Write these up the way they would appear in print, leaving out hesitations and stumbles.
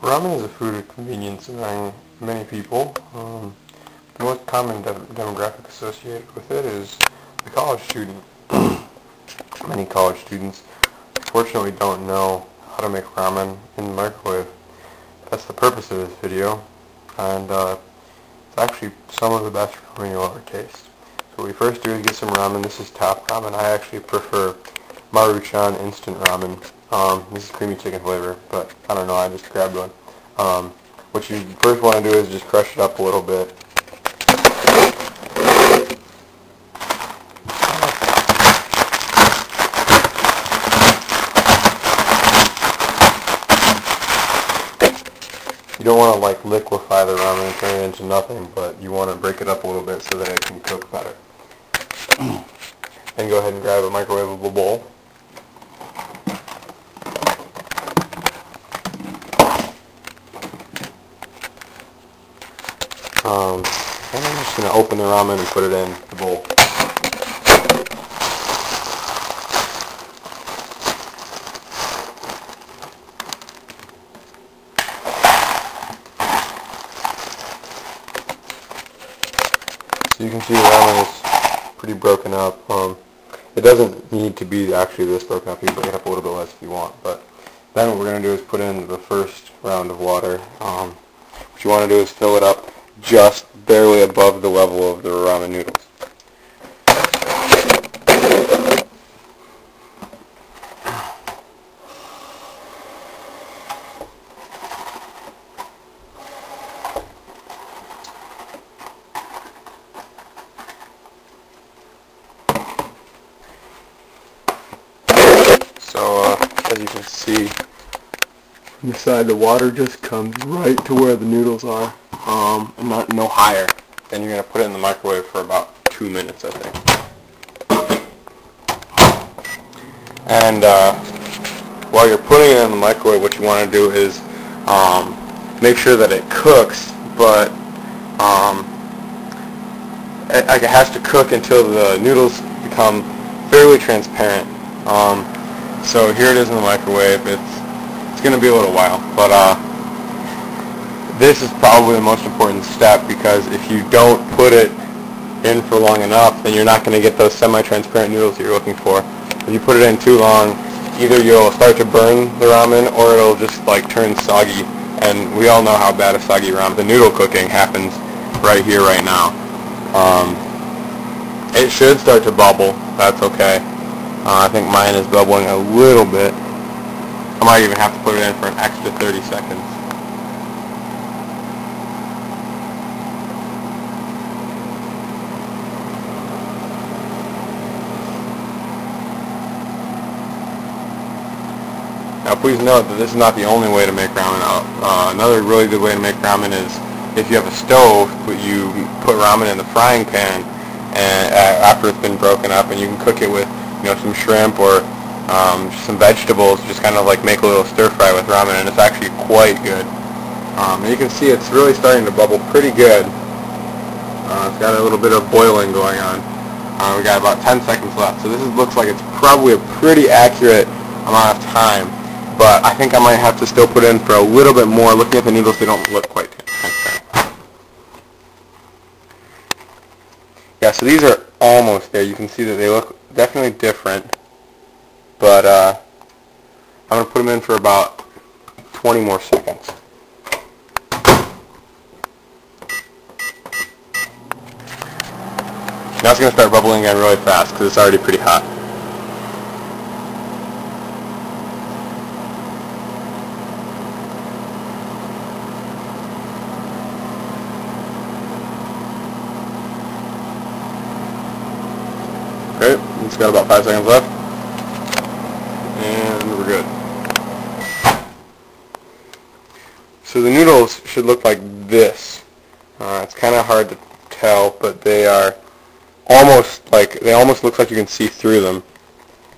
Ramen is a food of convenience among many people. The most common demographic associated with it is the college student. Many college students fortunately don't know how to make ramen in the microwave. That's the purpose of this video, and it's actually some of the best ramen you'll ever taste. So what we first do is get some ramen. This is top ramen. I actually prefer Maruchan instant ramen. This is creamy chicken flavor, but I don't know, I just grabbed one. What you first want to do is just crush it up a little bit. You don't want to like liquefy the ramen and turn it into nothing, but you want to break it up a little bit so that it can cook better. Then go ahead and grab a microwavable bowl. And I'm just going to open the ramen and put it in the bowl. So you can see the ramen is pretty broken up. It doesn't need to be actually this broken up. You can break it up a little bit less if you want. But then what we're going to do is put in the first round of water. What you want to do is fill it up just barely above the level of the ramen noodles. So as you can see from the side, the water just comes right to where the noodles are. And no higher. Then you're going to put it in the microwave for about 2 minutes, I think. And while you're putting it in the microwave, what you want to do is make sure that it cooks, but it has to cook until the noodles become fairly transparent. So here it is in the microwave. It's going to be a little while, but this is probably the most important step, because if you don't put it in for long enough, then you're not going to get those semi-transparent noodles that you're looking for. If you put it in too long, either you'll start to burn the ramen or it'll just like turn soggy. And we all know how bad a soggy ramen, the noodle cooking, happens right here, right now. It should start to bubble. That's okay. I think mine is bubbling a little bit. I might even have to put it in for an extra 30 seconds. Now please note that this is not the only way to make ramen. Another really good way to make ramen is if you have a stove, you put ramen in the frying pan and after it's been broken up, and you can cook it with some shrimp or some vegetables, just kind of like make a little stir fry with ramen, and it's actually quite good. And you can see it's really starting to bubble pretty good. It's got a little bit of boiling going on. We got about 10 seconds left, so this looks like it's probably a pretty accurate amount of time. But I think I might have to still put in for a little bit more. Looking at the noodles, they don't look quite transparent. Yeah, so these are almost there. You can see that they look definitely different. But I'm going to put them in for about 20 more seconds. Now it's going to start bubbling again really fast because it's already pretty hot. Great, it's got about 5 seconds left, and we're good. So the noodles should look like this. It's kind of hard to tell, but they are almost look like you can see through them.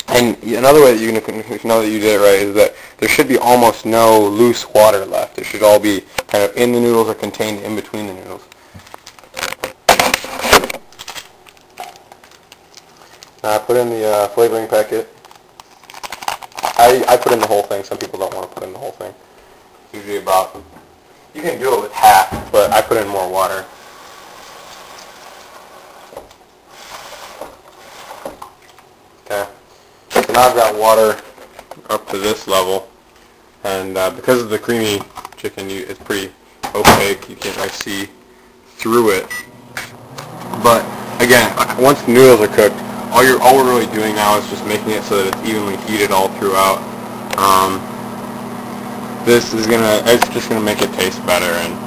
And another way that you can know that you did it right is that there should be almost no loose water left. It should all be kind of in the noodles or contained in between the noodles. I put in the flavoring packet. I put in the whole thing. Some people don't want to put in the whole thing. usually about, you can do it with half, but I put in more water. Okay, so now I've got water up to this level, and because of the creamy chicken, it's pretty opaque. You can't really see through it. But again, once the noodles are cooked, all we're really doing now is just making it so that it's evenly heated all throughout. It's just gonna make it taste better, and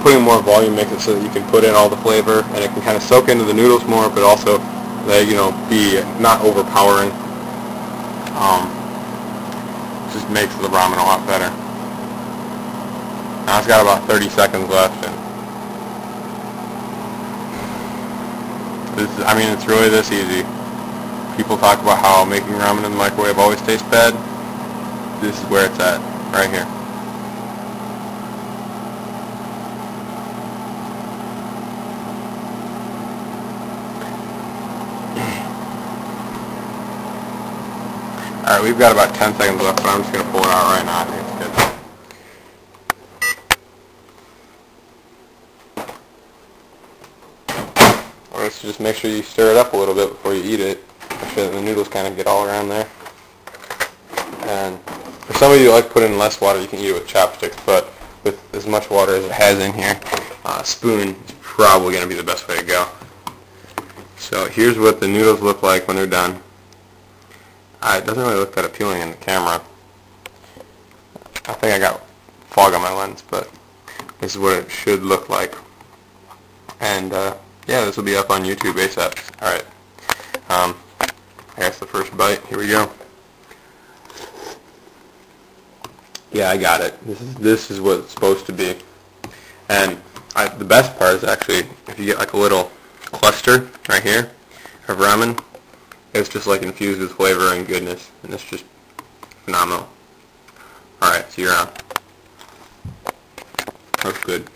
putting more volume makes it so that you can put in all the flavor, and it can kind of soak into the noodles more, but also be not overpowering. Just makes the ramen a lot better. Now it's got about 30 seconds left, and it's really this easy. People talk about how making ramen in the microwave always tastes bad. This is where it's at, right here. Alright, we've got about 10 seconds left, but I'm just going to pull it out right now. I think it's good. Alright, so just make sure you stir it up a little bit before you eat it. Make sure that the noodles kind of get all around there. And for some of you who like to put in less water, you can eat it with chopsticks, but with as much water as it has in here, a spoon is probably going to be the best way to go. So here's what the noodles look like when they're done. It doesn't really look that appealing in the camera. I think I got fog on my lens, but this is what it should look like. And yeah, this will be up on YouTube ASAP. Alright, I guess the first bite, here we go. Yeah, I got it. This is what it's supposed to be. And the best part is actually, if you get like a little cluster right here of ramen, it's just like infused with flavor and goodness, and it's just phenomenal. Alright, see you around. Looks good.